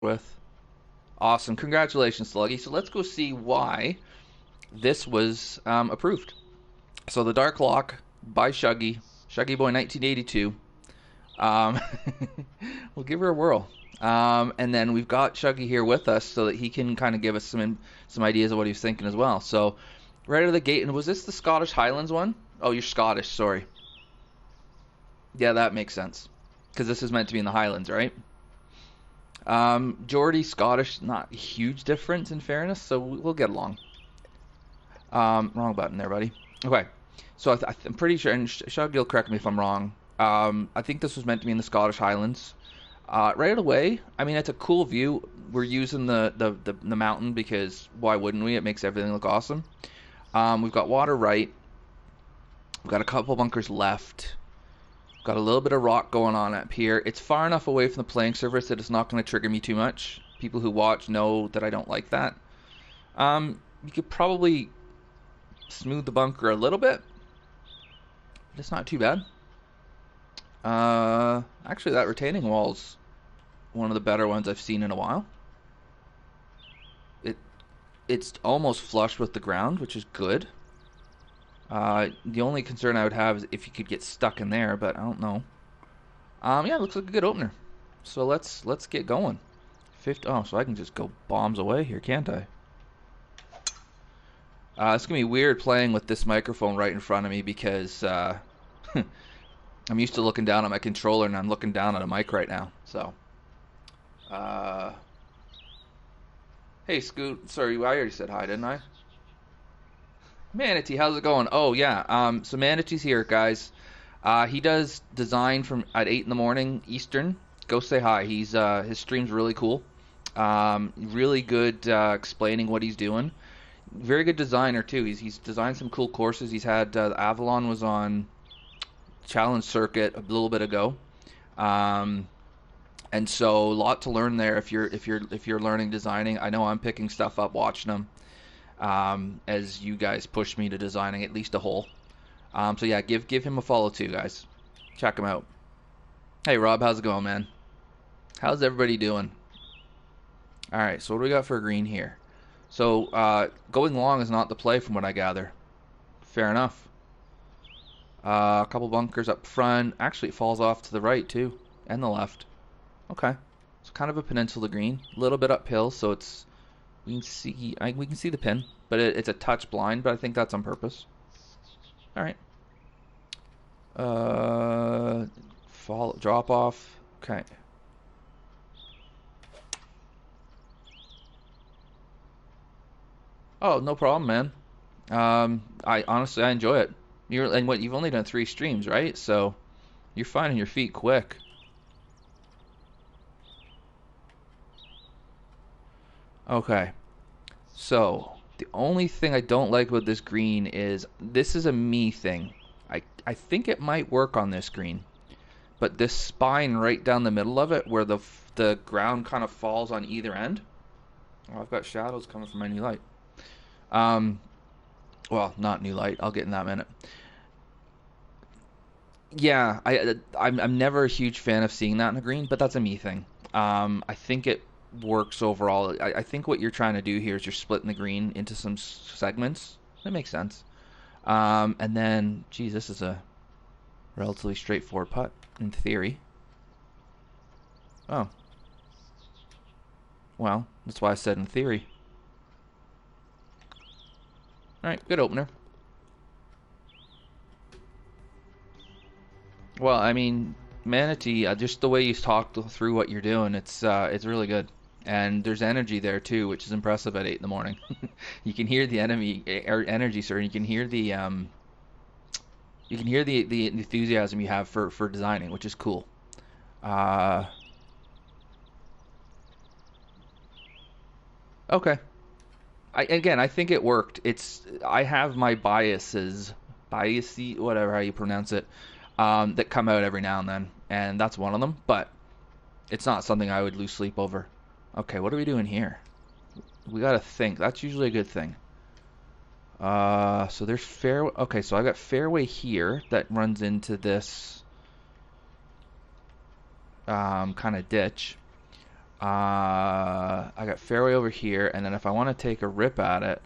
with. Awesome. Congratulations, Sluggy. So let's go see why this was approved. So the Dark Loch by Shuggy Boy 1982. Um, we'll give her a whirl. And then we've got Shuggy here with us so that he can kind of give us some ideas of what he's thinking as well. So right out of the gate, and was this the Scottish Highlands one? Oh, you're Scottish, sorry. Yeah, that makes sense. Because this is meant to be in the Highlands, right? Geordie, Scottish, not a huge difference in fairness, so we'll get along. Wrong button there, buddy. Okay, so I'm pretty sure, and Shug, you'll correct me if I'm wrong. I think this was meant to be in the Scottish Highlands. Right away, I mean, it's a cool view. We're using the mountain because why wouldn't we? It makes everything look awesome. We've got water right. We've got a couple bunkers left. Got a little bit of rock going on up here. It's far enough away from the playing surface that it's not going to trigger me too much. People who watch know that I don't like that. You could probably smooth the bunker a little bit. It's not too bad. Actually, that retaining wall's one of the better ones I've seen in a while. It's almost flush with the ground, which is good. The only concern I would have is if you could get stuck in there, but I don't know. Yeah, it looks like a good opener. So let's get going. Oh, so I can just go bombs away here, can't I? It's gonna be weird playing with this microphone right in front of me because I'm used to looking down at my controller and I'm looking down at a mic right now. So, uh, hey Scoot, sorry, I already said hi, didn't I? Manatee, how's it going? Oh yeah, so Manatee's here, guys. He does design from at 8 in the morning Eastern. Go say hi. His stream's really cool. Really good explaining what he's doing. Very good designer too. He's designed some cool courses. He's had Avalon was on Challenge Circuit a little bit ago, and so a lot to learn there if you're learning designing. I know I'm picking stuff up watching him as you guys push me to designing at least a hole. So yeah, give him a follow too, guys. Check him out. Hey Rob, how's it going, man? How's everybody doing? All right, so what do we got for a green here? So going long is not the play from what I gather. Fair enough. A couple bunkers up front. Actually, it falls off to the right too, and the left. Okay, it's kind of a peninsula green, a little bit uphill, so it's we can see the pin, but it's a touch blind, but I think that's on purpose. All right. Fall drop off. Okay. Oh, no problem, man. I honestly I enjoy it. You've only done 3 streams, right? So you're finding your feet quick. Okay. So the only thing I don't like about this green is this is a me thing. I think it might work on this green, but this spine right down the middle of it, where the ground kind of falls on either end. Oh, I've got shadows coming from my new light. Um, well, not new light. I'll get in that minute. Yeah, I'm never a huge fan of seeing that in a green, but that's a me thing. I think it works overall. I think what you're trying to do here is you're splitting the green into some segments. That makes sense. And then, geez, this is a relatively straightforward putt in theory. Oh, well, that's why I said in theory. All right, good opener. Well, I mean, Manatee, just the way you talked through what you're doing, it's really good. And there's energy there too, which is impressive at 8 in the morning. You can hear the energy, sir. And you can hear the enthusiasm you have for designing, which is cool. Uh, okay. I think it worked. I have my biasy, whatever how you pronounce it, that come out every now and then, and that's one of them. But it's not something I would lose sleep over. Okay, what are we doing here? We gotta think. That's usually a good thing. So there's fairway. Okay, so I got fairway here that runs into this kind of ditch. I got fairway over here, and then if I want to take a rip at it,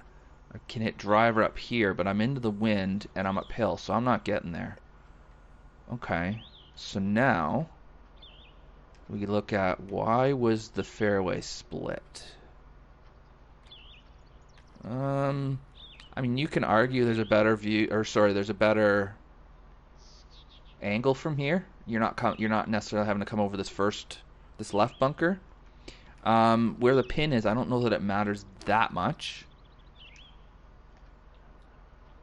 I can hit driver up here, but I'm into the wind and I'm uphill, so I'm not getting there. Okay, so now we look at why was the fairway split. I mean, you can argue there's a better view, or sorry, there's a better angle from here. You're not necessarily having to come over this left bunker. Where the pin is, I don't know that it matters that much,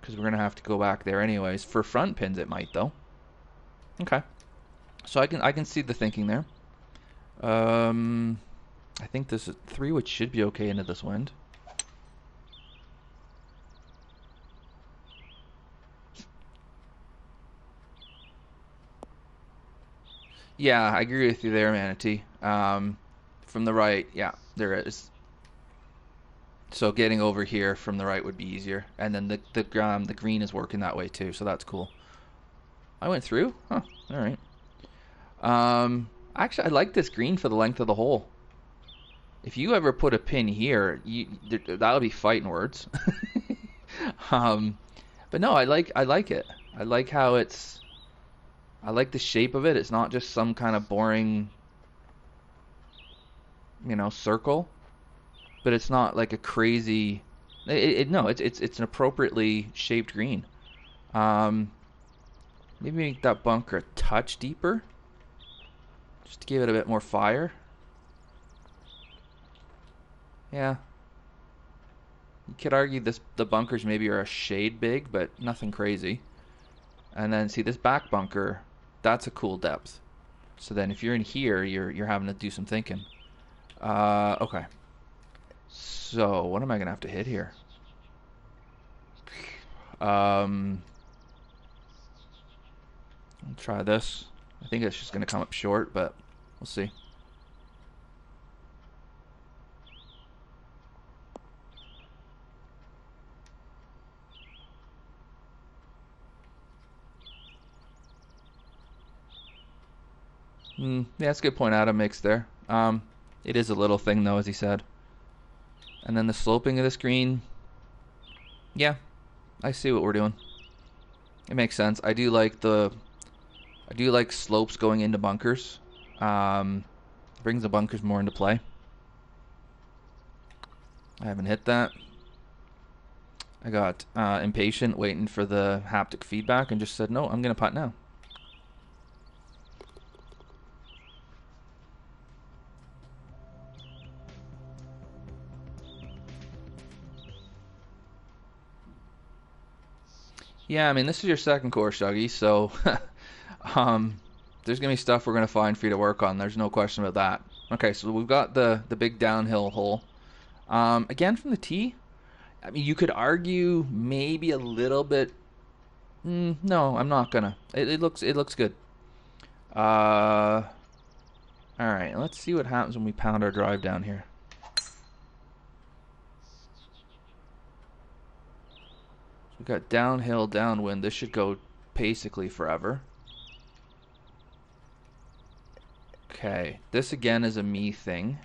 because we're gonna have to go back there anyways. For front pins, it might though. Okay, so I can see the thinking there. I think this is 3 wood should be okay into this wind. Yeah, I agree with you there, Manatee. From the right, yeah, there is. So getting over here from the right would be easier, and then the green is working that way too, so that's cool. I went through? Huh, all right. Actually, I like this green for the length of the hole. If you ever put a pin here, that'll be fighting words. But no, I like it. I like how I like the shape of it. It's not just some kind of boring, circle, but it's not like a crazy. No, it's an appropriately shaped green. Maybe make that bunker a touch deeper, just to give it a bit more fire. Yeah. You could argue the bunkers maybe are a shade big, but nothing crazy. And then see this back bunker, that's a cool depth. So then if you're in here, you're having to do some thinking. Okay. So what am I gonna have to hit here? I'll try this. I think it's just gonna come up short, but we'll see. Yeah, that's a good point Adam makes there. It is a little thing though, as he said. And then the sloping of the screen. Yeah, I see what we're doing. It makes sense. I do like slopes going into bunkers. Brings the bunkers more into play. I haven't hit that. I got impatient waiting for the haptic feedback and just said, no, I'm going to putt now. Yeah, I mean, this is your second course, Shuggy, so there's going to be stuff we're going to find for you to work on. There's no question about that. Okay, so we've got the big downhill hole. Again, from the tee, I mean, you could argue maybe a little bit. No, I'm not gonna. It looks good. All right, let's see what happens when we pound our drive down here. We've got downhill, downwind. This should go basically forever. Okay, this again is a me thing.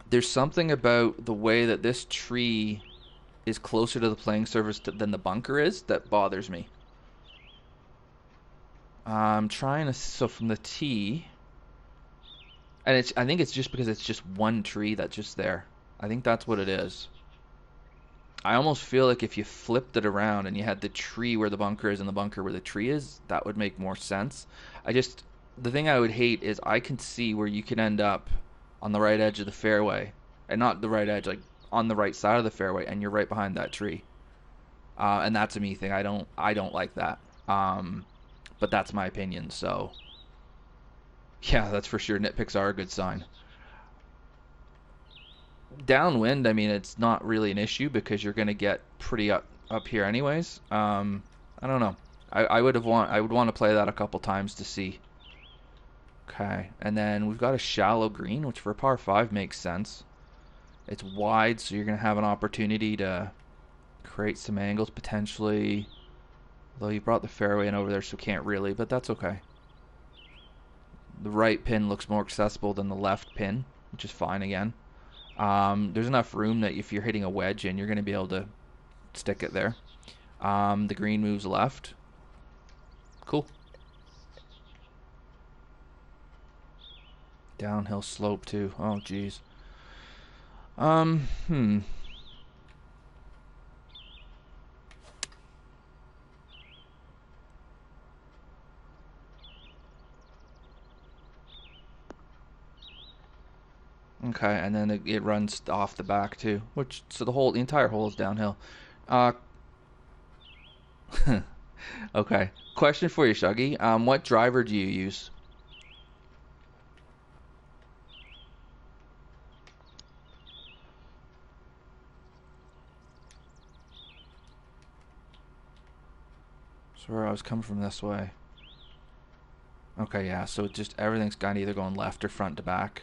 There's something about the way that this tree is closer to the playing surface than the bunker is that bothers me. I'm trying to, so from the tee, and I think it's just because it's just one tree that's just there. I think that's what it is. I almost feel like if you flipped it around and you had the tree where the bunker is and the bunker where the tree is, that would make more sense. The thing I would hate is I can see where you can end up on the right edge of the fairway, and not the right edge, like on the right side of the fairway, and you're right behind that tree. And that's a me thing. I don't like that. But that's my opinion. So yeah, that's for sure. Nitpicks are a good sign. Downwind, I mean, it's not really an issue because you're going to get pretty up here anyways. I don't know. I would want to play that a couple times to see. Okay, and then we've got a shallow green, which for a par 5 makes sense. It's wide, so you're going to have an opportunity to create some angles potentially. Though you brought the fairway in over there, so can't really, but that's okay. The right pin looks more accessible than the left pin, which is fine again. There's enough room that if you're hitting a wedge in, you're going to be able to stick it there. The green moves left. Cool. Downhill slope too. Oh, jeez. Okay, and then it runs off the back too, which so the entire hole is downhill. Okay. Question for you, Shuggy. What driver do you use? Swear I was coming from this way. Okay, yeah. So it just everything's kind of either going left or front to back.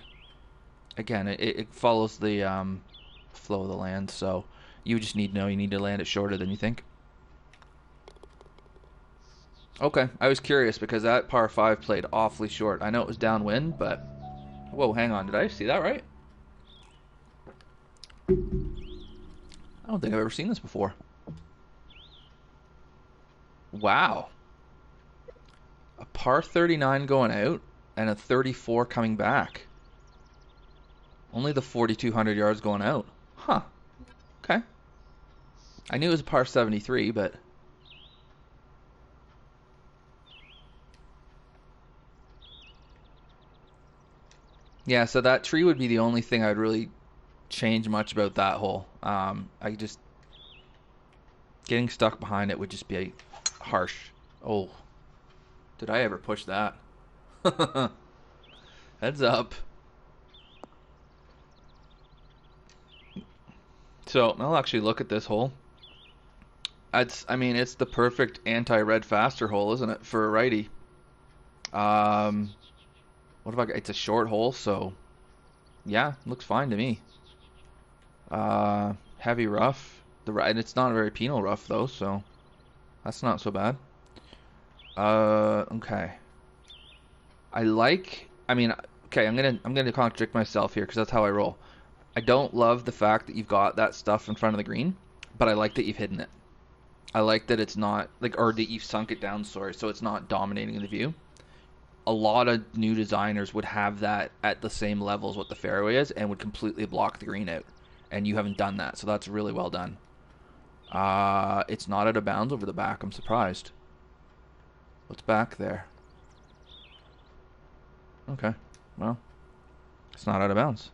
Again, it follows the flow of the land, so you just need to know you need to land it shorter than you think. Okay, I was curious because that par 5 played awfully short. I know it was downwind, but whoa, hang on, did I see that right? I don't think I've ever seen this before. Wow. A par 39 going out and a 34 coming back. Only the 4,200 yards going out. Huh. Okay. I knew it was a par 73, but... Yeah, so that tree would be the only thing I'd really change much about that hole. I just... Getting stuck behind it would just be harsh. Oh. Did I ever push that? Heads up. So, I'll actually look at this hole. I mean, it's the perfect anti-red faster hole, isn't it, for a righty? What if it's a short hole, so yeah, looks fine to me. Heavy rough. And it's not a very penal rough though, so that's not so bad. Okay. I mean, okay, I'm gonna contradict myself here because that's how I roll. I don't love the fact that you've got that stuff in front of the green, but I like that you've hidden it. I like that it's not or that you've sunk it down, sorry, so it's not dominating the view. A lot of new designers would have that at the same level as what the fairway is and would completely block the green out. And you haven't done that, so that's really well done. It's not out of bounds over the back. I'm surprised. What's back there? Okay, well, it's not out of bounds.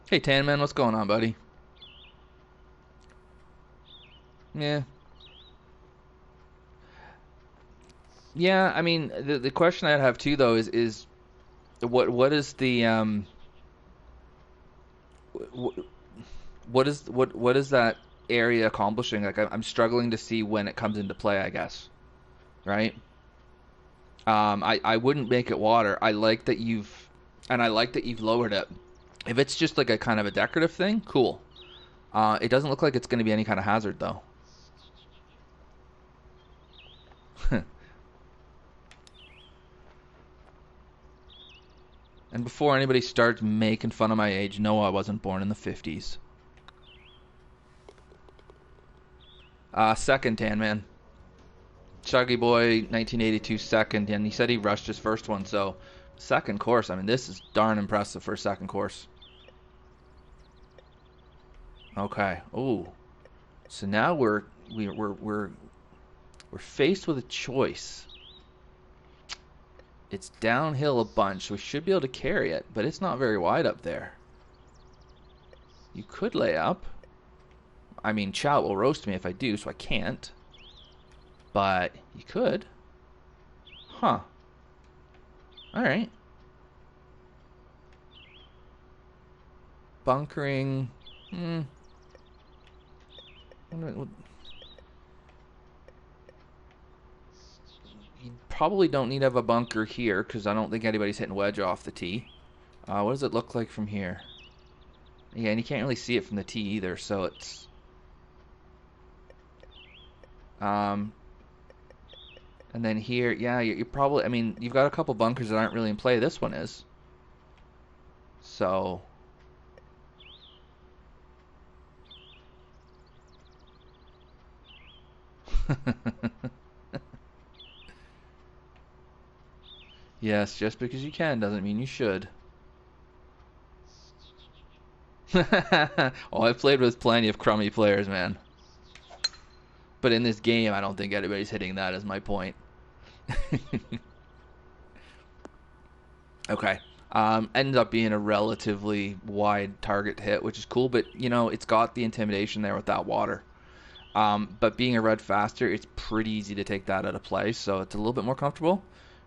Hey, Tan Man, what's going on, buddy? Yeah. Yeah, I mean, the question I'd have too, though, is what is the what is that area accomplishing? Like, I'm struggling to see when it comes into play, I guess. Right? I wouldn't make it water. I like that you've lowered it. If it's just like a kind of a decorative thing, cool. It doesn't look like it's going to be any kind of hazard, though. And before anybody starts making fun of my age, no, I wasn't born in the 50s. Second, Tan Man. Chuggy Boy, 1982 second, and he said he rushed his first one, so second course. I mean, this is darn impressive for a second course. Okay. Ooh. So now we're faced with a choice. It's downhill a bunch, so we should be able to carry it, but it's not very wide up there. You could lay up. I mean, Chow will roast me if I do, so I can't. But you could. Huh. Alright. Bunkering. You probably don't need to have a bunker here because I don't think anybody's hitting wedge off the tee. What does it look like from here? Yeah, and you can't really see it from the tee either, so it's and then here, yeah, you're probably, I mean, you've got a couple bunkers that aren't really in play. This one is. So yes, just because you can doesn't mean you should. Oh, I've played with plenty of crummy players, man. But in this game, I don't think anybody's hitting that, is my point. Okay. Ends up being a relatively wide target hit, which is cool, but you know, it's got the intimidation there with that water. But being a red faster, it's pretty easy to take that out of play, so it's a little bit more comfortable.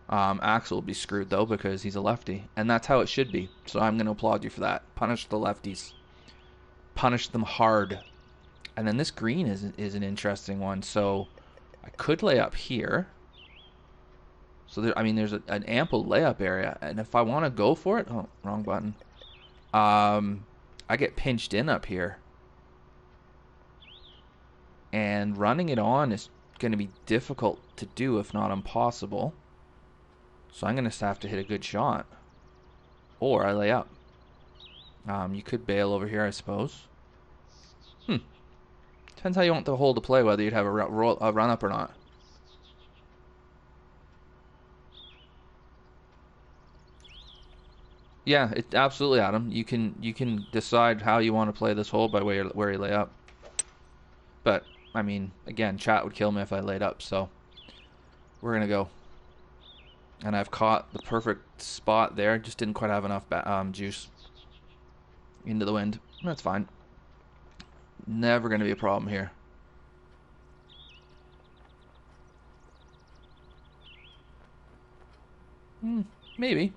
Axel will be screwed though because he's a lefty, and that's how it should be. So I'm going to applaud you for that. Punish the lefties. Punish them hard. And then this green is an interesting one. So I could lay up here. So there, I mean, there's an ample layup area, and if I want to go for it, oh, wrong button. I get pinched in up here, and running it on is going to be difficult to do, if not impossible. So I'm going to have to hit a good shot, or I lay up. You could bail over here, I suppose. Depends how you want the hole to play, whether you'd have a run up or not. Yeah, it absolutely, Adam. You can decide how you want to play this hole by where you lay up. But I mean, again, chat would kill me if I laid up. So we're gonna go. And I've caught the perfect spot there. Just didn't quite have enough juice into the wind. That's fine. Never gonna be a problem here. Maybe.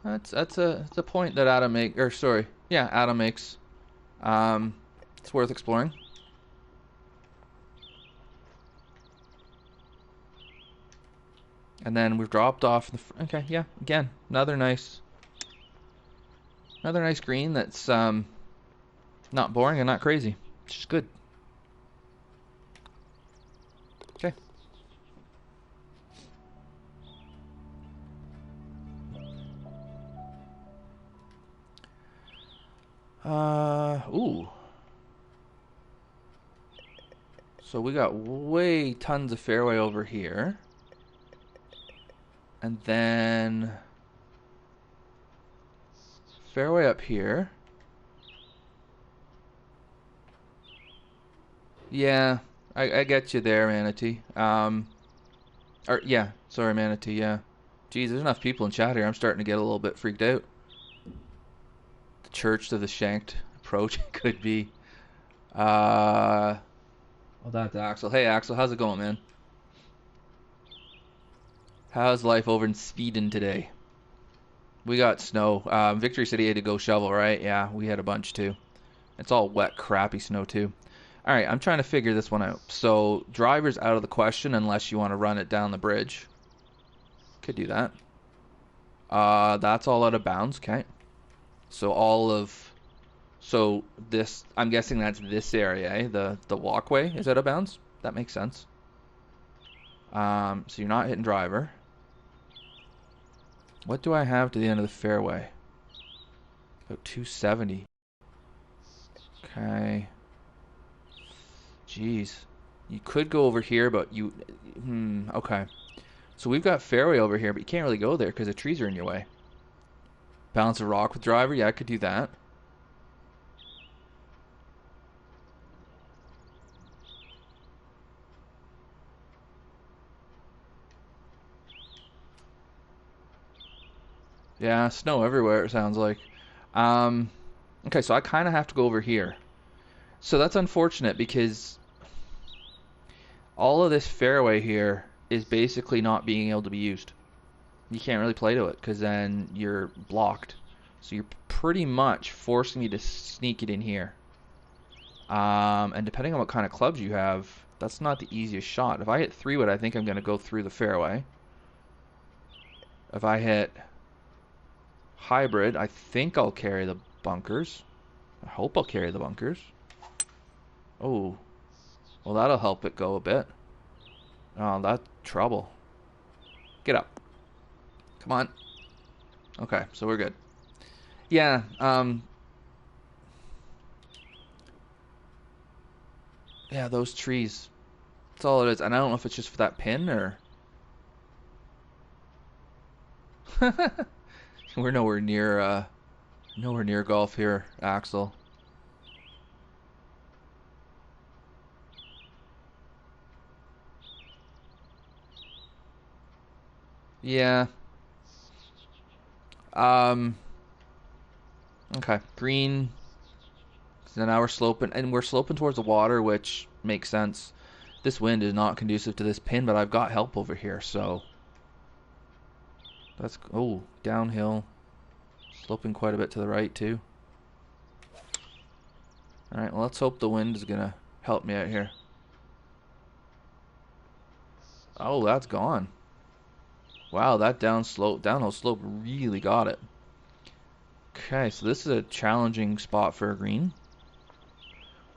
That's a point that Adam make, or sorry, yeah, Adam makes. It's worth exploring. And then we've dropped off the. Okay, yeah, again, another nice green that's not boring and not crazy. It's just good. Okay. Ooh. So we got way tons of fairway over here. And then fairway up here. Yeah, I get you there, Manatee. Yeah, sorry, Manatee, yeah. Geez, there's enough people in chat here. I'm starting to get a little bit freaked out. The Church to the Shanked approach could be. Well, that's Axel. Hey, Axel, how's it going, man? How's life over in Sweden today? We got snow. Victory said he had to go shovel, right? Yeah, we had a bunch too. It's all wet, crappy snow too. All right, I'm trying to figure this one out. So driver's out of the question unless you want to run it down the bridge. Could do that. That's all out of bounds. Okay. So this, I'm guessing that's this area, eh? The walkway is out of bounds. That makes sense. So you're not hitting driver. What do I have to the end of the fairway? About 270. Okay. Jeez. You could go over here, but you... okay. So we've got fairway over here, but you can't really go there because the trees are in your way. Balance a rock with driver? Yeah, I could do that. Yeah, snow everywhere, it sounds like. Okay, so I kind of have to go over here. So that's unfortunate because all of this fairway here is basically not being able to be used. You can't really play to it because then you're blocked. So you're pretty much forcing me to sneak it in here. And depending on what kind of clubs you have, that's not the easiest shot. If I hit 3-wood, I think I'm going to go through the fairway. If I hit hybrid. I think I'll carry the bunkers. I hope I'll carry the bunkers. Oh, well, that'll help it go a bit. Oh, that's trouble. Get up. Come on. Okay, so we're good. Yeah, yeah, those trees. That's all it is. And I don't know if it's just for that pin or... We're nowhere near golf here, Axel. Yeah. Um, okay. Green. So now we're sloping, and we're sloping towards the water, which makes sense. This wind is not conducive to this pin, but I've got help over here, so that's... Oh, downhill. Sloping quite a bit to the right, too. Alright, well, let's hope the wind is gonna help me out here. Oh, that's gone. Wow, that downhill slope really got it. Okay, so this is a challenging spot for a green.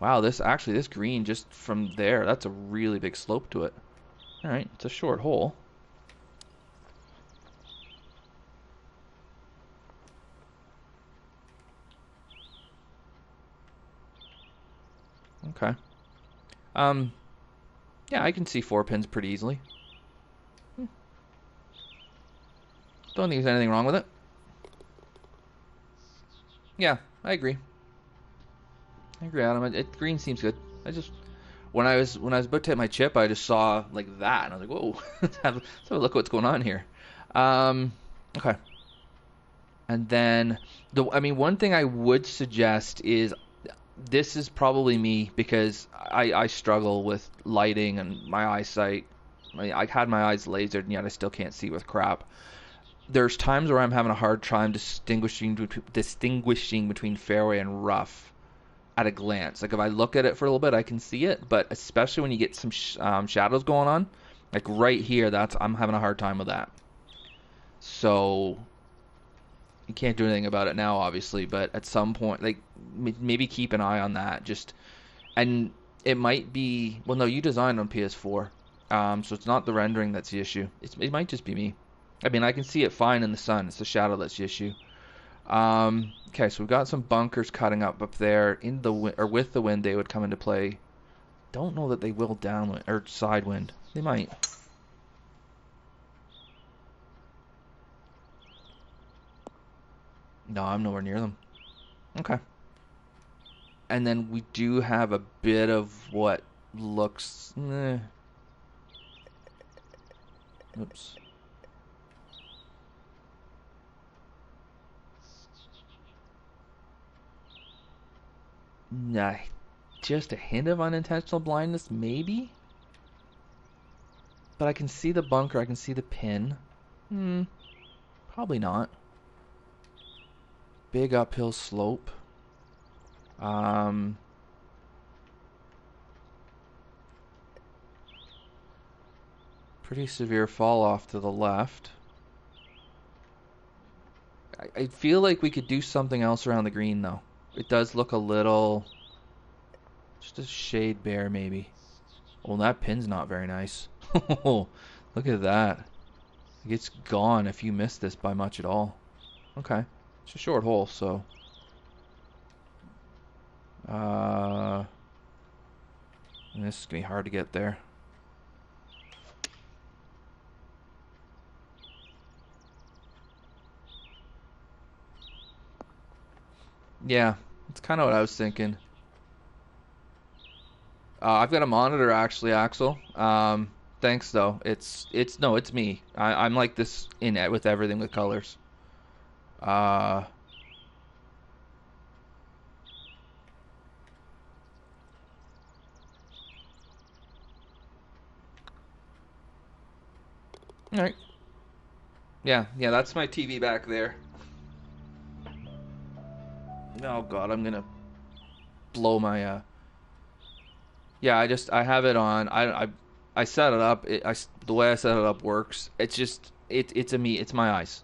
Wow, this green just from there, that's a really big slope to it. Alright, it's a short hole. Okay. Yeah, I can see 4 pins pretty easily. Don't think there's anything wrong with it. Yeah, I agree. Adam. Green seems good. When I was about to hit my chip, I just saw like that, and I was like, whoa, let's have a look at what's going on here. Okay. And then one thing I would suggest is, this is probably me because I struggle with lighting and my eyesight. I had my eyes lasered, and yet I still can't see with crap. There's times where I'm having a hard time distinguishing between fairway and rough at a glance. Like if I look at it for a little bit, I can see it, but especially when you get some shadows going on, like right here, I'm having a hard time with that. So you can't do anything about it now, obviously, but at some point, like maybe keep an eye on that. And it might be, well, no, you designed on PS4, so it's not the rendering that's the issue. It might just be me. I mean, I can see it fine in the sun. It's the shadow that's the issue. Okay, so we've got some bunkers cutting up there in the with the wind. They would come into play. Don't know that they will downwind or side wind. They might. No, I'm nowhere near them. Okay. And then we do have a bit of what looks... Oops. Nah, just a hint of unintentional blindness, maybe? But I can see the bunker, I can see the pin. Probably not. Big uphill slope. Pretty severe fall off to the left. I feel like we could do something else around the green, though. It does look a little... just a shade bare, maybe. Oh, that pin's not very nice. Look at that. It's gone if you miss this by much at all. Okay. It's a short hole, so... this is going to be hard to get there. Yeah, it's kind of what I was thinking. I've got a monitor actually, Axel. Thanks though. It's me. I'm like this in it with everything with colors. Alright. Yeah, that's my TV back there. Oh god, I'm gonna blow my yeah, I have it on. I set it up. The way I set it up works. It's just it's my eyes.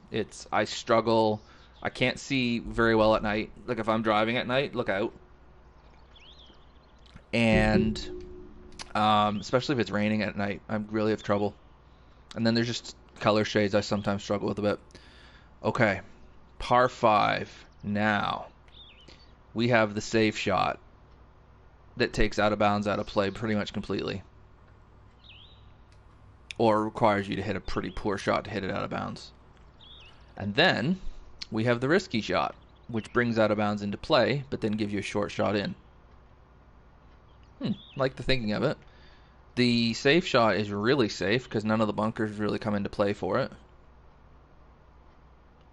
I struggle. I can't see very well at night. Like if I'm driving at night, look out. And especially if it's raining at night, I really have trouble. And then there's just color shades I sometimes struggle with a bit. Okay, par 5. Now, we have the safe shot that takes out of bounds out of play pretty much completely. Or requires you to hit a pretty poor shot to hit it out of bounds. And then, we have the risky shot, which brings out of bounds into play, but then gives you a short shot in. Like the thinking of it. The safe shot is really safe because none of the bunkers really come into play for it.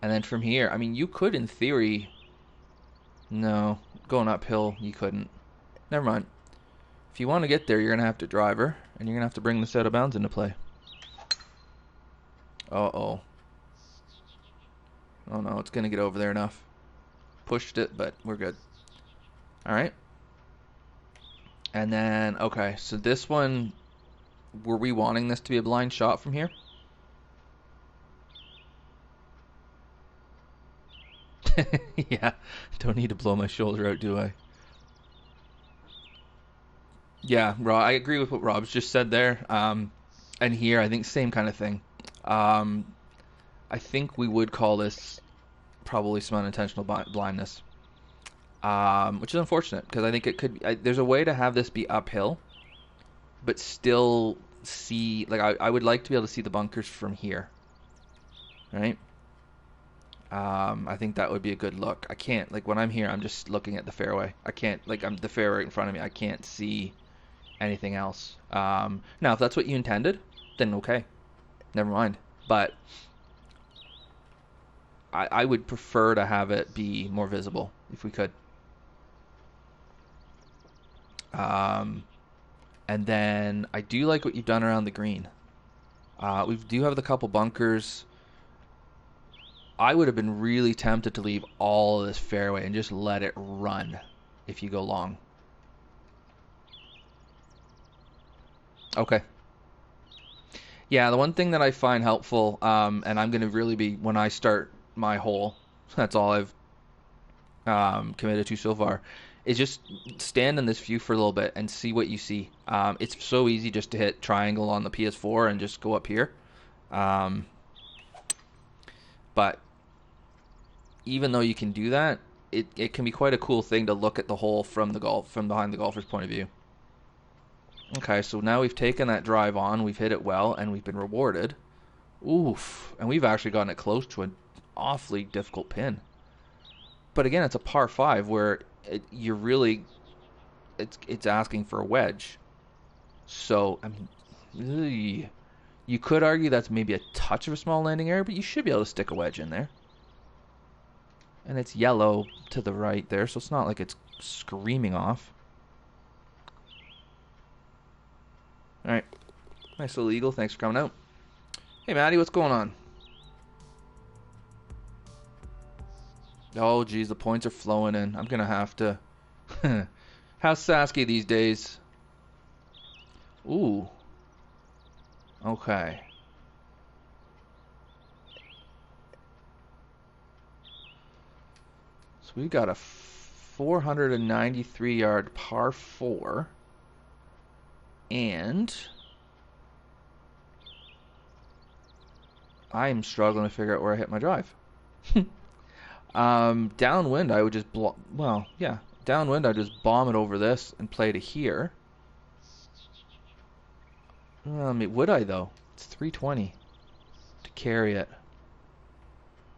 And then from here, I mean, you could in theory... No, going uphill, you couldn't. Never mind. If you want to get there, you're going to have to driver, and you're going to have to bring this out of bounds into play. Uh-oh. Oh no, it's going to get over there enough. Pushed it, but we're good. Alright. And then, okay, so this one, were we wanting this to be a blind shot from here? Yeah, don't need to blow my shoulder out, do I? Yeah, I agree with what Rob's just said there. And here, I think same kind of thing. I think we would call this probably some unintentional blindness. Which is unfortunate because I think it could be, there's a way to have this be uphill but still see, like I would like to be able to see the bunkers from here, right? I think that would be a good look. I can't, like when I'm here I'm just looking at the fairway. I can't, like I'm the fairway right in front of me, I can't see anything else. Now if that's what you intended, then okay, never mind, but I would prefer to have it be more visible if we could. And then I do like what you've done around the green. We do have the couple bunkers. I would have been really tempted to leave all of this fairway and just let it run if you go long. Okay. Yeah, the one thing that I find helpful, and I'm going to really be, when I start my hole, that's all I've committed to so far, is just stand in this view for a little bit and see what you see. It's so easy just to hit triangle on the PS4 and just go up here. But even though you can do that, it can be quite a cool thing to look at the hole from behind the golfer's point of view. Okay, so now we've taken that drive on, we've hit it well, and we've been rewarded. Oof, and we've actually gotten it close to an awfully difficult pin. But again, it's a par 5 where you're really, it's asking for a wedge. So, I mean, you could argue that's maybe a touch of a small landing area, but you should be able to stick a wedge in there. And it's yellow to the right there, so it's not like it's screaming off. Alright. Nice little eagle. Thanks for coming out. Hey, Maddie, what's going on? Oh, geez, the points are flowing in. I'm going to have to... How's Sasky these days? Ooh. Okay. So we got a 493-yard par 4. And... I'm struggling to figure out where I hit my drive. Downwind, I would just downwind, I'd just bomb it over this and play to here. Would I though? It's 320 to carry it.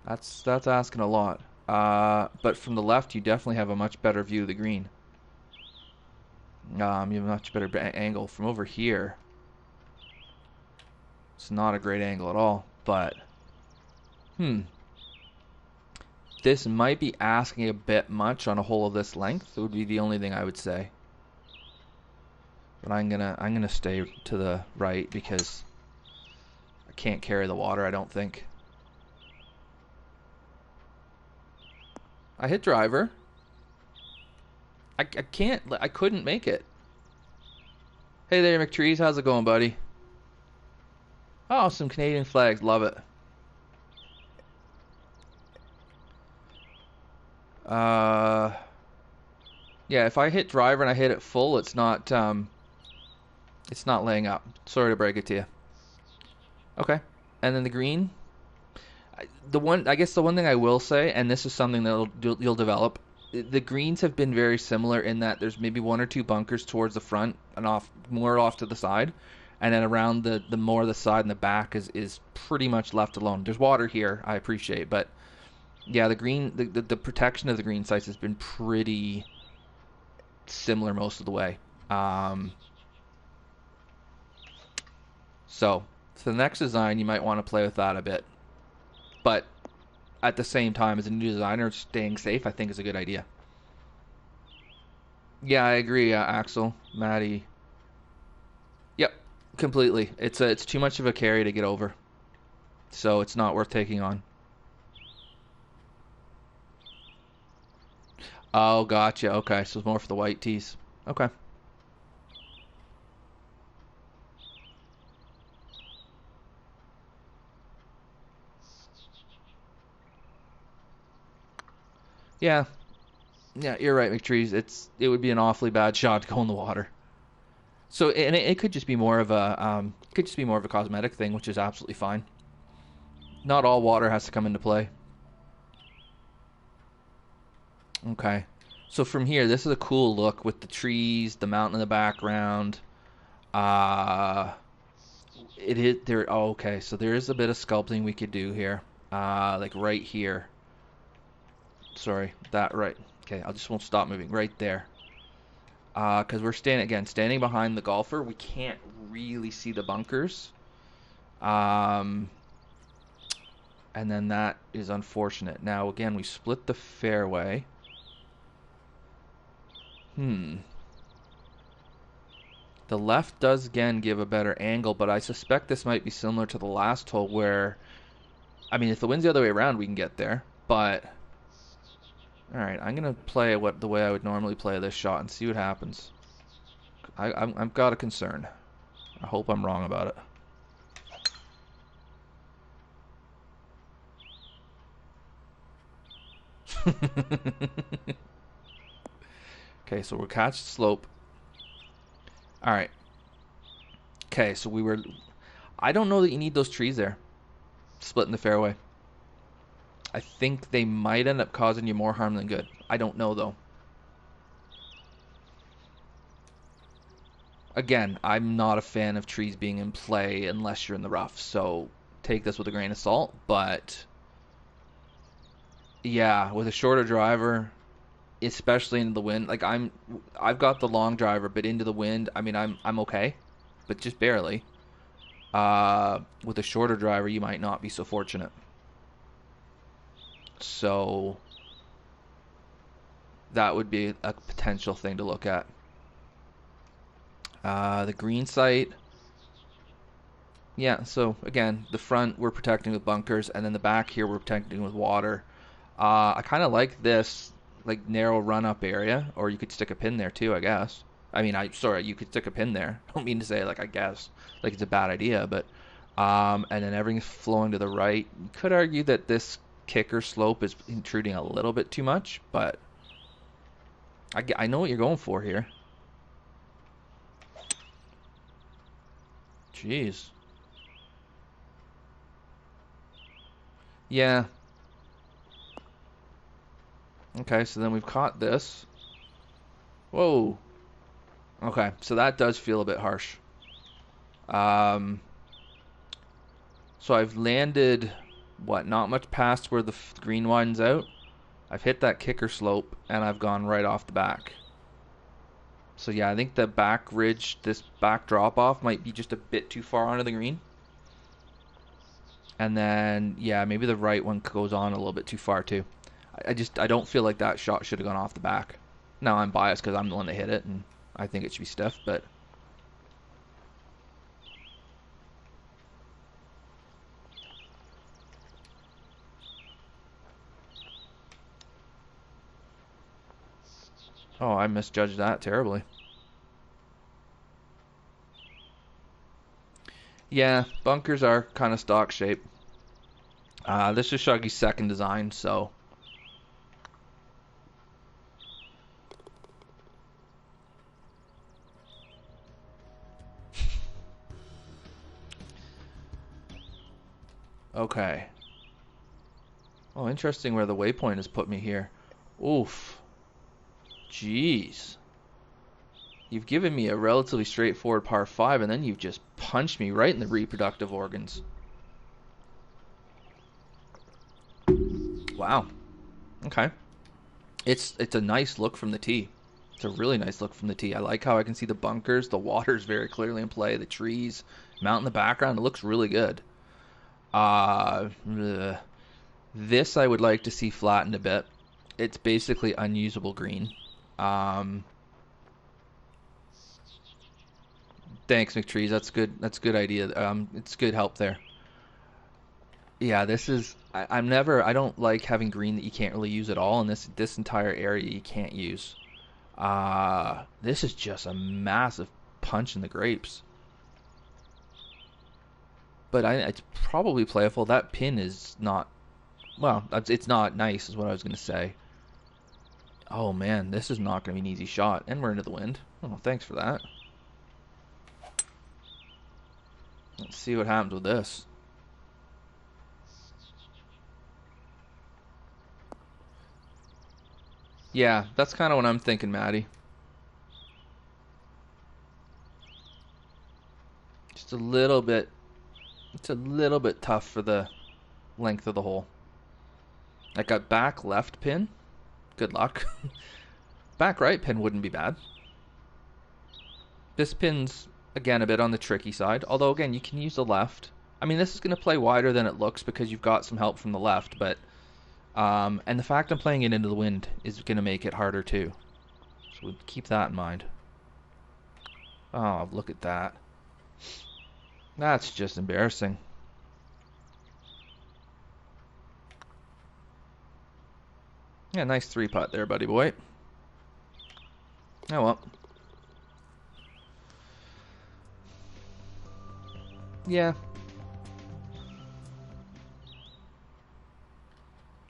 That's asking a lot. But from the left, you definitely have a much better view of the green. You have a much better angle from over here. It's not a great angle at all, but this might be asking a bit much on a hole of this length. It would be the only thing I would say. But I'm gonna stay to the right because I can't carry the water, I don't think. I hit driver. I couldn't make it. Hey there, McTrees, how's it going, buddy? Oh, some Canadian flags, love it. Uh, yeah, if I hit driver and I hit it full, it's not laying up. Sorry to break it to you. Okay. And then the green. I guess the one thing I will say, and this is something that you'll develop, the greens have been very similar in that there's maybe one or two bunkers towards the front and more off to the side, and then around the more the side and the back is pretty much left alone. There's water here, I appreciate, but yeah, the protection of the green sites has been pretty similar most of the way. So for the next design, you might want to play with that a bit. But at the same time, as a new designer, staying safe, I think, is a good idea. Yeah, I agree, Axel, Maddie. Yep, completely. It's too much of a carry to get over, so it's not worth taking on. Oh, gotcha. Okay, so it's more for the white tees. Okay. Yeah, yeah, you're right, McTrees. It would be an awfully bad shot to go in the water. So, and it could just be more of a cosmetic thing, which is absolutely fine. Not all water has to come into play. Okay. So from here, this is a cool look with the trees, the mountain in the background. Uh, it is there. Oh, okay. So there is a bit of sculpting we could do here. Like right here. Sorry, that right. Okay, I just won't stop moving right there. Because we're standing behind the golfer. We can't really see the bunkers. Um, and then that is unfortunate. Now again, we split the fairway. The left does again give a better angle, but I suspect this might be similar to the last hole where, I mean, if the wind's the other way around, we can get there. But all right, I'm gonna play the way I would normally play this shot and see what happens. I've got a concern. I hope I'm wrong about it. Okay, so we're catch slope. All right. Okay, so I don't know that you need those trees there, splitting the fairway. I think they might end up causing you more harm than good. I don't know though. Again, I'm not a fan of trees being in play unless you're in the rough, so take this with a grain of salt. But yeah, with a shorter driver, especially into the wind, like I've got the long driver, but into the wind, I mean I'm okay, but just barely. With a shorter driver, you might not be so fortunate. So that would be a potential thing to look at. The green site. Yeah, so again, the front we're protecting with bunkers, and then the back here we're protecting with water. I kind of like this like narrow run-up area, or you could stick a pin there too, I guess. I mean, sorry, you could stick a pin there. I don't mean to say like I guess, like it's a bad idea, but and then everything's flowing to the right. You could argue that this kicker slope is intruding a little bit too much, but I know what you're going for here. Jeez. Yeah. Okay, so then we've caught this. Whoa. Okay, so that does feel a bit harsh. Um, so I've landed, what, not much past where the green widens out. I've hit that kicker slope, and I've gone right off the back. So yeah, I think the back ridge, this back drop-off might be just a bit too far onto the green. And then, yeah, maybe the right one goes on a little bit too far too. I don't feel like that shot should have gone off the back. Now I'm biased because I'm the one that hit it, and I think it should be stiff, but... Oh, I misjudged that terribly. Yeah, bunkers are kind of stock shape. This is Shuggy's second design, so... Okay. Oh, interesting where the waypoint has put me here. Oof. Jeez. You've given me a relatively straightforward par 5, and then you've just punched me right in the reproductive organs. Wow. Okay. It's a nice look from the tee. It's a really nice look from the tee. I like how I can see the bunkers. The water's very clearly in play. The trees, mountain in the background. It looks really good. This I would like to see flattened a bit. It's basically unusable green. Thanks, McTrees. That's good. That's a good idea. It's good help there. Yeah, this is. I don't like having green that you can't really use at all, and this entire area you can't use. This is just a massive punch in the grapes. But it's probably playable. That pin is not. Well, it's not nice, is what I was gonna say. Oh man, this is not gonna be an easy shot, and we're into the wind. Oh, thanks for that. Let's see what happens with this. Yeah, that's kind of what I'm thinking, Maddie. Just a little bit. It's a little bit tough for the length of the hole. I got back left pin. Good luck. Back right pin wouldn't be bad. This pin's, again, a bit on the tricky side. Although, again, you can use the left. I mean, this is going to play wider than it looks because you've got some help from the left. But and the fact I'm playing it into the wind is going to make it harder too. So we'll keep that in mind. Oh, look at that. That's just embarrassing. Yeah, nice 3-putt there, buddy boy. Oh well. Yeah.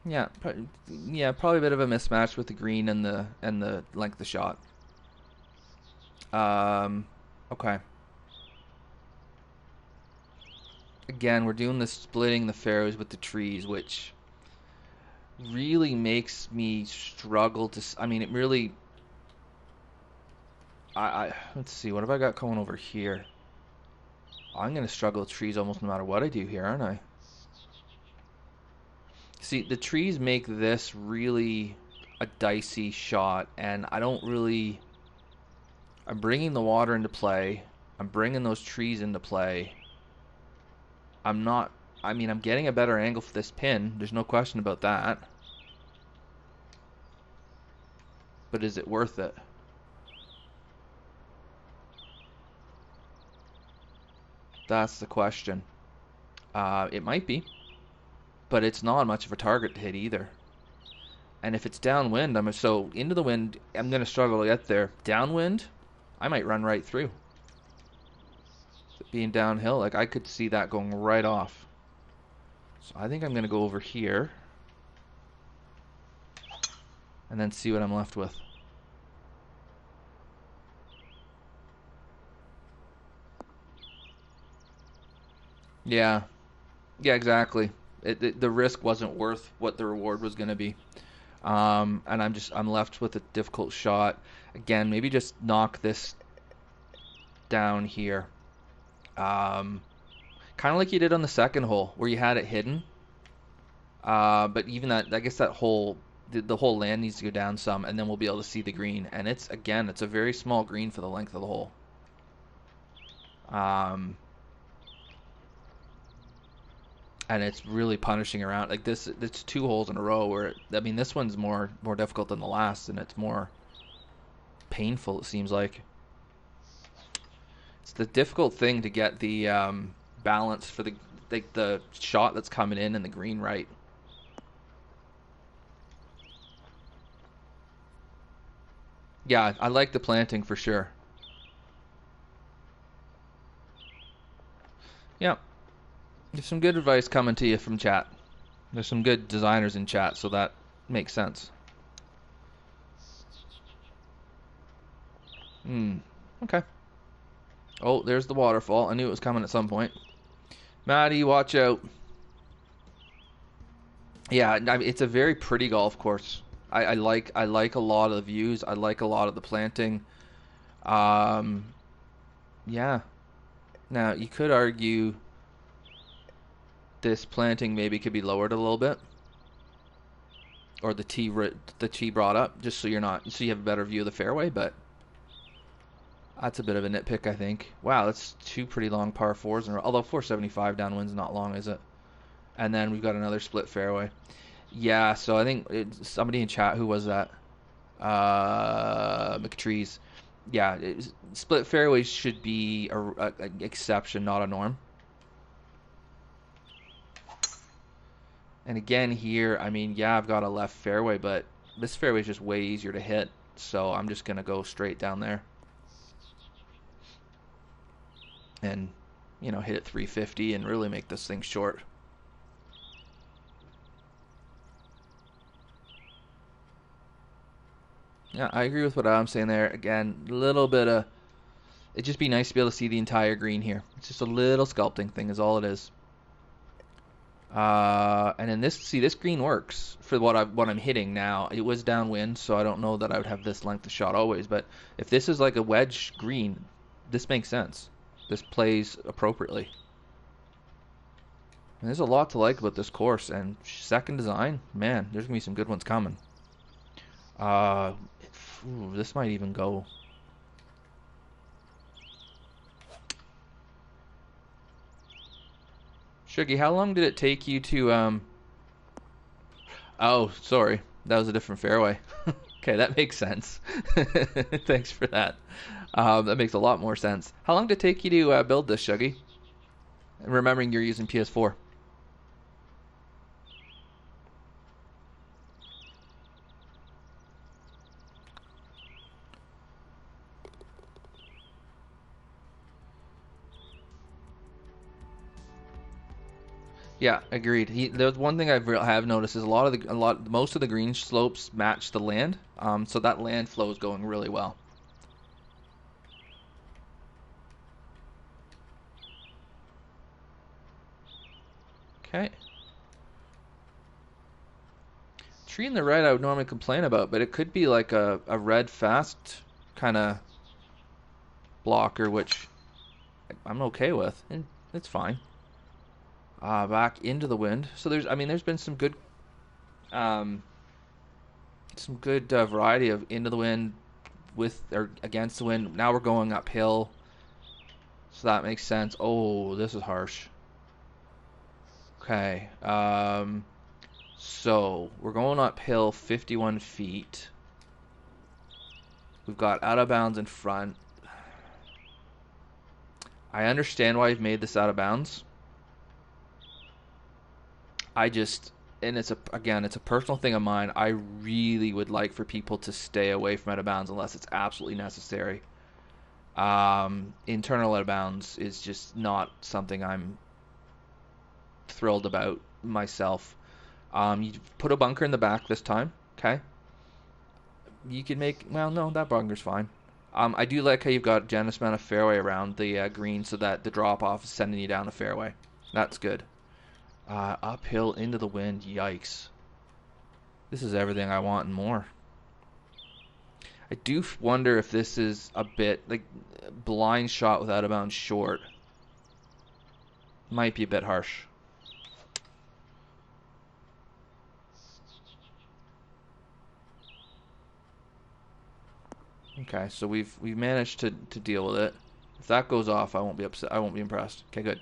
Yeah, probably a bit of a mismatch with the green and the length of shot. Okay. Again, we're doing the splitting the fairways with the trees, which really makes me struggle to. I mean, it really. Let's see. What have I got going over here? I'm gonna struggle with trees almost no matter what I do here, aren't I? See, the trees make this really a dicey shot, and I don't really. I'm bringing the water into play. I'm bringing those trees into play. I'm not. I mean, I'm getting a better angle for this pin. There's no question about that. But is it worth it? That's the question. It might be, but it's not much of a target to hit either. And if it's downwind, so into the wind, I'm going to struggle to get there. Downwind, I might run right through. Being downhill, like I could see that going right off. So I think I'm going to go over here and then see what I'm left with. Yeah, exactly. The risk wasn't worth what the reward was going to be. And I'm left with a difficult shot. Again, maybe just knock this down here. Kind of like you did on the second hole where you had it hidden. But even that, I guess that hole, the whole land needs to go down some, and then we'll be able to see the green. And it's a very small green for the length of the hole. And it's really punishing around like this. It's 2 holes in a row where I mean this one's more difficult than the last, and it's more painful. It seems like it's the difficult thing to get the balance for the shot that's coming in and the green right. Yeah, I like the planting for sure. Yeah. There's some good advice coming to you from chat. There's some good designers in chat, so that makes sense. Okay. Oh, there's the waterfall. I knew it was coming at some point. Maddie, watch out. Yeah, it's a very pretty golf course. I like a lot of the views. I like a lot of the planting. Um, yeah. Now you could argue this planting maybe could be lowered a little bit, or the tee brought up, just so you're not so you have a better view of the fairway. But that's a bit of a nitpick, I think. Wow, that's two pretty long par fours in a row. Although 475 downwind's not long, is it? And then we've got another split fairway. Yeah, so I think somebody in chat, who was that? McTrees. Yeah, split fairways should be a exception, not a norm. And again here, I mean, yeah, I've got a left fairway, but this fairway is just way easier to hit, so I'm just gonna go straight down there and, you know, hit it 350 and really make this thing short. Yeah, I agree with what I'm saying there. Again, a little bit of, it'd just be nice to be able to see the entire green here. It's just a little sculpting thing is all it is. And then this green works for what I'm hitting now. It was downwind, so I don't know that I would have this length of shot always. But if this is like a wedge green, this makes sense. This plays appropriately. And there's a lot to like about this course. And second design, man, there's gonna be some good ones coming. This might even go. Shuggy, how long did it take you to Oh, sorry. That was a different fairway. Okay, that makes sense. Thanks for that. That makes a lot more sense. How long did it take you to build this, Shuggy? Remembering you're using PS4. Yeah, agreed. There's one thing have noticed is most of the green slopes match the land, so that land flow is going really well. Okay. Tree in the red I would normally complain about, but it could be like a red fast kind of blocker, which I'm okay with, and it's fine. Back into the wind. So there's been um, some good variety of into the wind with or against the wind. Now we're going uphill, so that makes sense. Oh, this is harsh. Okay. So we're going uphill 51 feet. We've got out of bounds in front. I understand why you've made this out of bounds. And it's a personal thing of mine. I really would like for people to stay away from out of bounds unless it's absolutely necessary. Internal out of bounds is just not something I'm thrilled about myself. You put a bunker in the back this time, okay? You can well, no, that bunker's fine. I do like how you've got a generous amount of fairway around the green so that the drop off is sending you down the fairway. That's good. Uphill into the wind, yikes. This is everything I want and more. I do wonder if this is a bit like blind shot without a bounds short. Might be a bit harsh. Okay, so we've managed to deal with it. If that goes off, I won't be upset. I won't be impressed. Okay, good.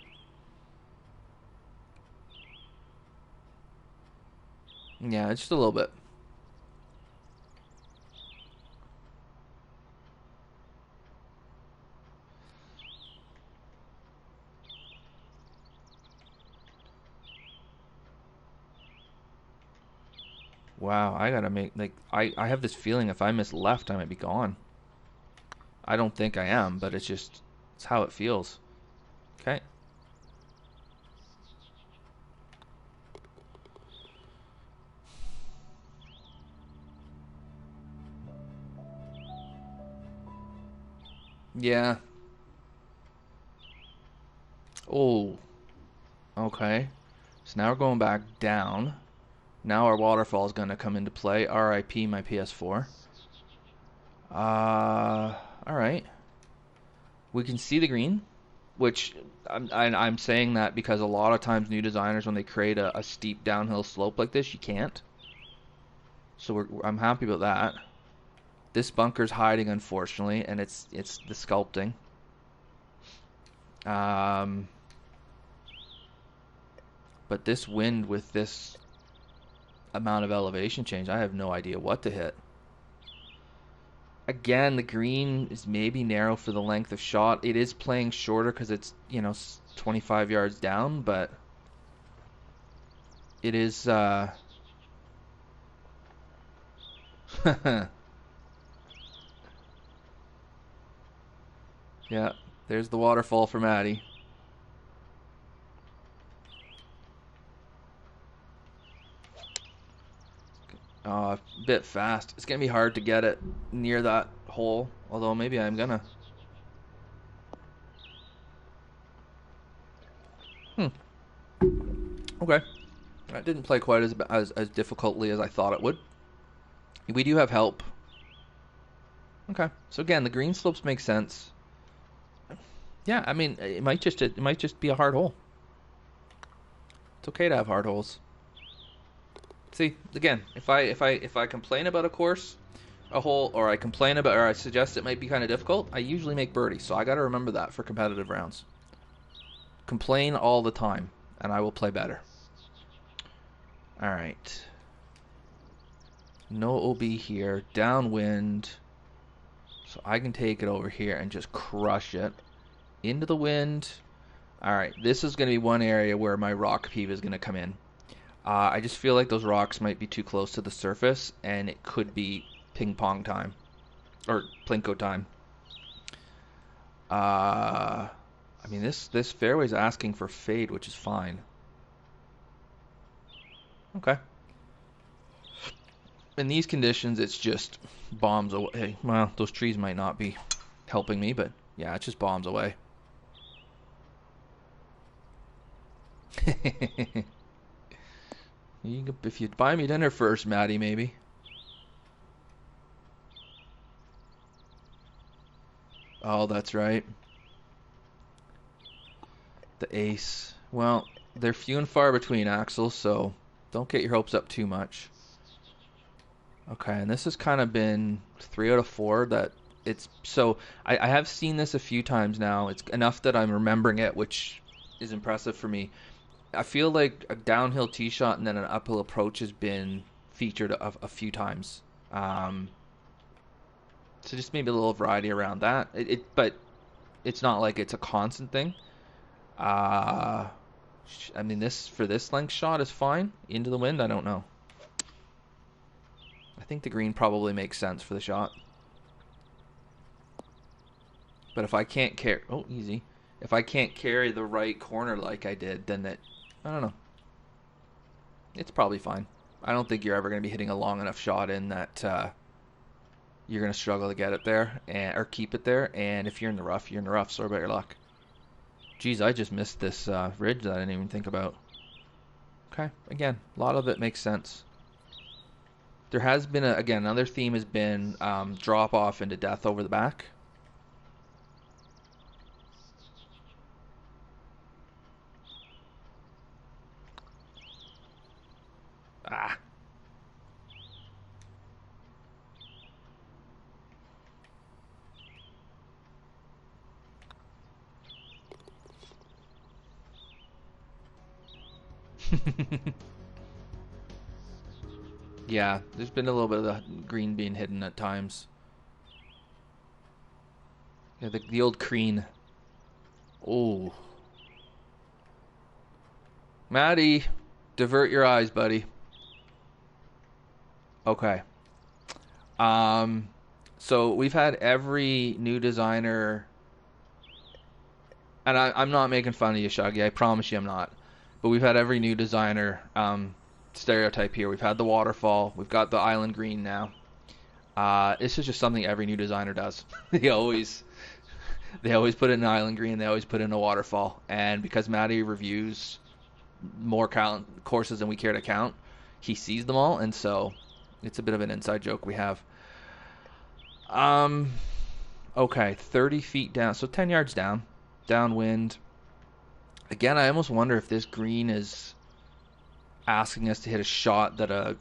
Yeah, just a little bit. Wow, I gotta make I have this feeling if I miss left, I might be gone. I don't think I am, but it's how it feels. Okay. Yeah. Oh. Okay. So now we're going back down. Now our waterfall is going to come into play. RIP my PS4. Alright. We can see the green, which I'm saying that because a lot of times new designers, when they create a steep downhill slope like this, you can't. So I'm happy about that. This bunker's hiding, unfortunately, and it's the sculpting. But this wind with this amount of elevation change, I have no idea what to hit. Again, the green is maybe narrow for the length of shot. It is playing shorter because it's, 25 yards down, but it is, yeah, there's the waterfall for Maddie. A bit fast. It's going to be hard to get it near that hole, although maybe I'm going to. Okay. That didn't play quite as difficultly as I thought it would. We do have help. Okay. So again, the green slopes make sense. Yeah, I mean, it might just be a hard hole. It's okay to have hard holes. See, again, if I complain about a course, a hole, or I suggest it might be kind of difficult, I usually make birdie. So I got to remember that for competitive rounds. Complain all the time, and I will play better. All right. No OB here. Downwind. So I can take it over here and just crush it. Into the wind. All right. This is going to be one area where my rock peeve is going to come in. I just feel like those rocks might be too close to the surface, and it could be ping pong time. Or plinko time. I mean, this fairway's asking for fade, which is fine. Okay. In these conditions, it's just bombs away. Well, those trees might not be helping me, but yeah, it's just bombs away. If you'd buy me dinner first, Maddie, maybe. Oh, that's right. The ace. Well, they're few and far between, Axel, so don't get your hopes up too much. Okay, and this has kind of been 3 out of 4 that it's... So, I have seen this a few times now. It's enough that I'm remembering it, which is impressive for me. I feel like a downhill tee shot and then an uphill approach has been featured a few times. So just maybe a little variety around that. But it's not like it's a constant thing. I mean, for this length shot is fine. Into the wind, I don't know. I think the green probably makes sense for the shot. But if I can't carry... Oh, easy. If I can't carry the right corner like I did, then I don't know. It's probably fine. I don't think you're ever going to be hitting a long enough shot in that you're going to struggle to get it there or keep it there. And if you're in the rough, you're in the rough. Sorry about your luck. Geez, I just missed this ridge that I didn't even think about. Okay, again, a lot of it makes sense. There has been, again, another theme has been drop off into death over the back. Ah. Yeah, there's been a little bit of the green being hidden at times. Yeah, the old crean. Oh. Maddie, divert your eyes, buddy. Okay. So we've had every new designer, and I'm not making fun of you, Shaggy. I promise you I'm not. But we've had every new designer stereotype here. We've had the waterfall. We've got the island green now. This is just something every new designer does. They always put in an island green. They always put in a waterfall. And because Maddie reviews more courses than we care to count, he sees them all, and so it's a bit of an inside joke we have. Okay, 30 feet down, so 10 yards down, downwind. Again, I almost wonder if this green is asking us to hit a shot that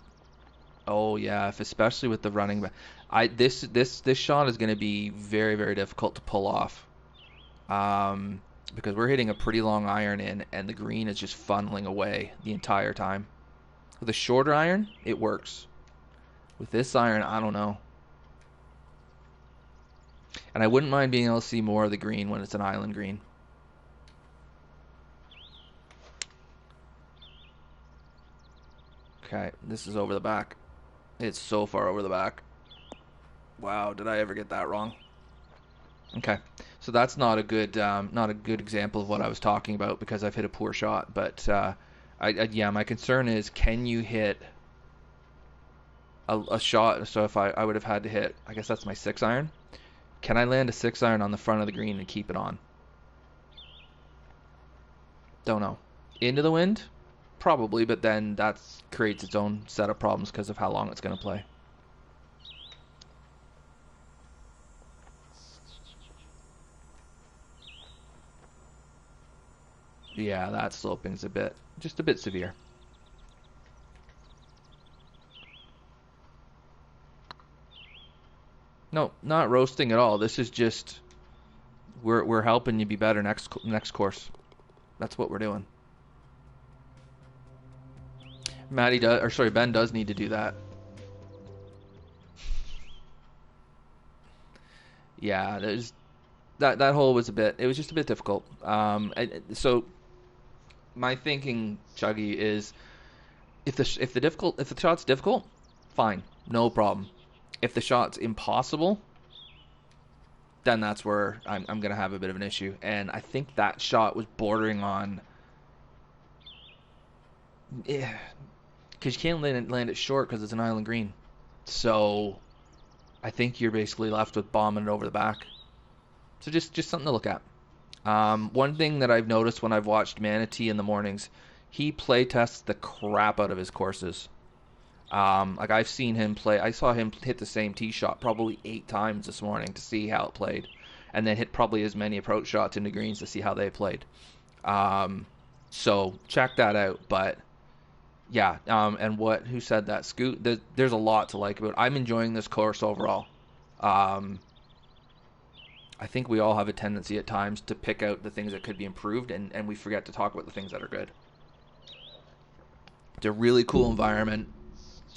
oh yeah, if especially with the running back. This shot is going to be very, very difficult to pull off. Because we're hitting a pretty long iron in, and the green is just funneling away the entire time. With a shorter iron, it works. With this iron, I don't know. And I wouldn't mind being able to see more of the green when it's an island green. Okay, this is over the back. It's so far over the back. Wow, did I ever get that wrong? Okay, so that's not a good example of what I was talking about because I've hit a poor shot. But yeah, my concern is, can you hit a shot? So if I would have had to hit, I guess that's my 6-iron. Can I land a 6-iron on the front of the green and keep it on? Don't know. Into the wind? Probably, but then that creates its own set of problems because of how long it's going to play. Yeah, that sloping's just a bit severe. No, not roasting at all. This is just we're helping you be better next course. That's what we're doing. Ben does need to do that. Yeah, that hole was it was just a bit difficult. So my thinking, Chuggy, is if the shot's difficult, fine, no problem. If the shot's impossible, then that's where I'm gonna have a bit of an issue. And I think that shot was bordering on, because you can't land it short because it's an island green. So I think you're basically left with bombing it over the back. So just something to look at. One thing that I've noticed when I've watched Manatee in the mornings, he play tests the crap out of his courses. Like I've seen him play. I saw him hit the same tee shot probably 8 times this morning to see how it played, and then hit probably as many approach shots into greens to see how they played. So check that out. But yeah, and who said that? Scoot. There's a lot to like about it. I'm enjoying this course overall. I think we all have a tendency at times to pick out the things that could be improved, and we forget to talk about the things that are good. It's a really cool environment.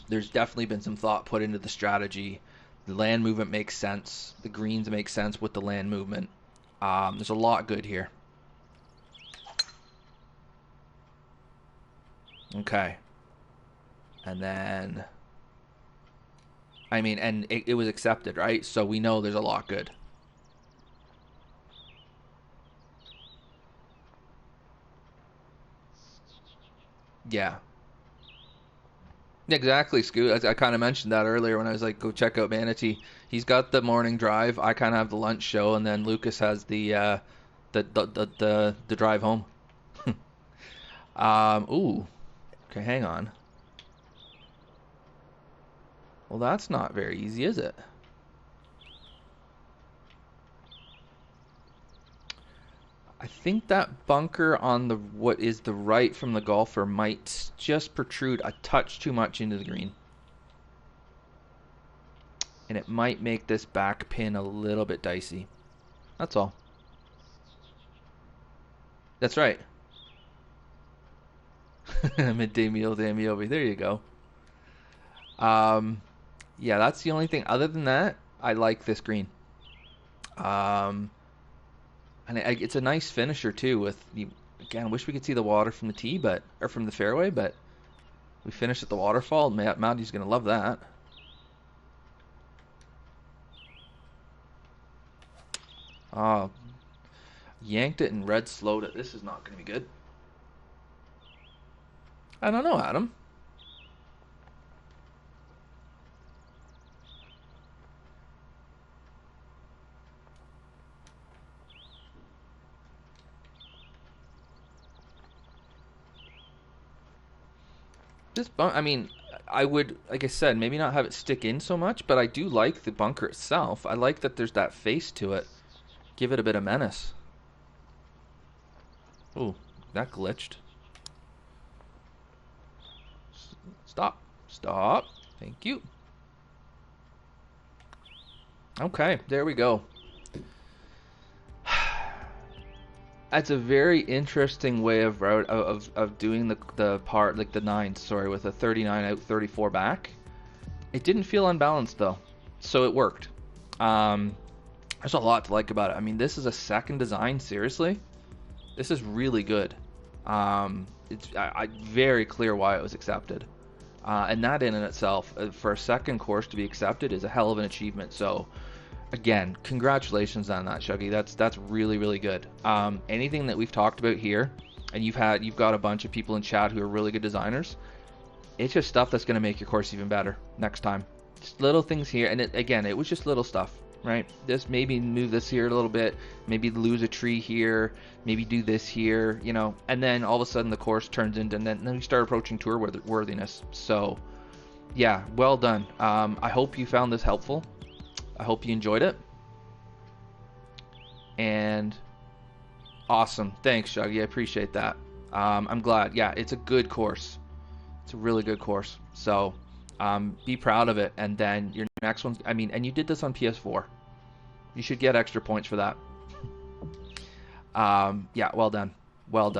There's definitely been some thought put into the strategy. The land movement makes sense. The greens make sense with the land movement. There's a lot good here. Okay. And then, I mean, and it was accepted, right? So we know there's a lot good. Yeah. Exactly, Scoot. I kind of mentioned that earlier when I was like, go check out Manatee. He's got the morning drive. I kind of have the lunch show, and then Lucas has the drive home. Ooh. Okay, hang on. Well, that's not very easy, is it? I think that bunker on what is the right from the golfer might just protrude a touch too much into the green. And it might make this back pin a little bit dicey. That's all. That's right. Midday meal to Ameobi. There you go. Yeah, that's the only thing. Other than that, I like this green. And it's a nice finisher too. Again, I wish we could see the water from the tee, or from the fairway, but we finished at the waterfall. Maddie's gonna love that. Oh, yanked it and red slowed it. This is not gonna be good. I don't know, Adam. I mean, I would, like I said, maybe not have it stick in so much, but I do like the bunker itself. I like that there's that face to it. Give it a bit of menace. Ooh, that glitched. Stop. Stop. Thank you. Okay, there we go. That's a very interesting way of doing the part, like the 9, sorry, with a 39 out, 34 back. It didn't feel unbalanced though, so it worked. There's a lot to like about it. I mean, this is a second design, seriously. This is really good. It's very clear why it was accepted. And that in and itself, for a second course to be accepted is a hell of an achievement. So again, congratulations on that, Shuggy. That's really, really good. Anything that we've talked about here, and you've got a bunch of people in chat who are really good designers, it's just stuff that's going to make your course even better next time. Just little things here, and it was just little stuff, right? This, maybe move this here a little bit, maybe lose a tree here, maybe do this here, you know, and then all of a sudden the course turns into, and then we start approaching tour worthiness. So yeah, well done. I hope you found this helpful. I hope you enjoyed it. And awesome. Thanks, Shuggy. I appreciate that. I'm glad. Yeah, it's a good course. It's a really good course. So be proud of it. And then your next one, I mean, and you did this on PS4. You should get extra points for that. Yeah, well done. Well done.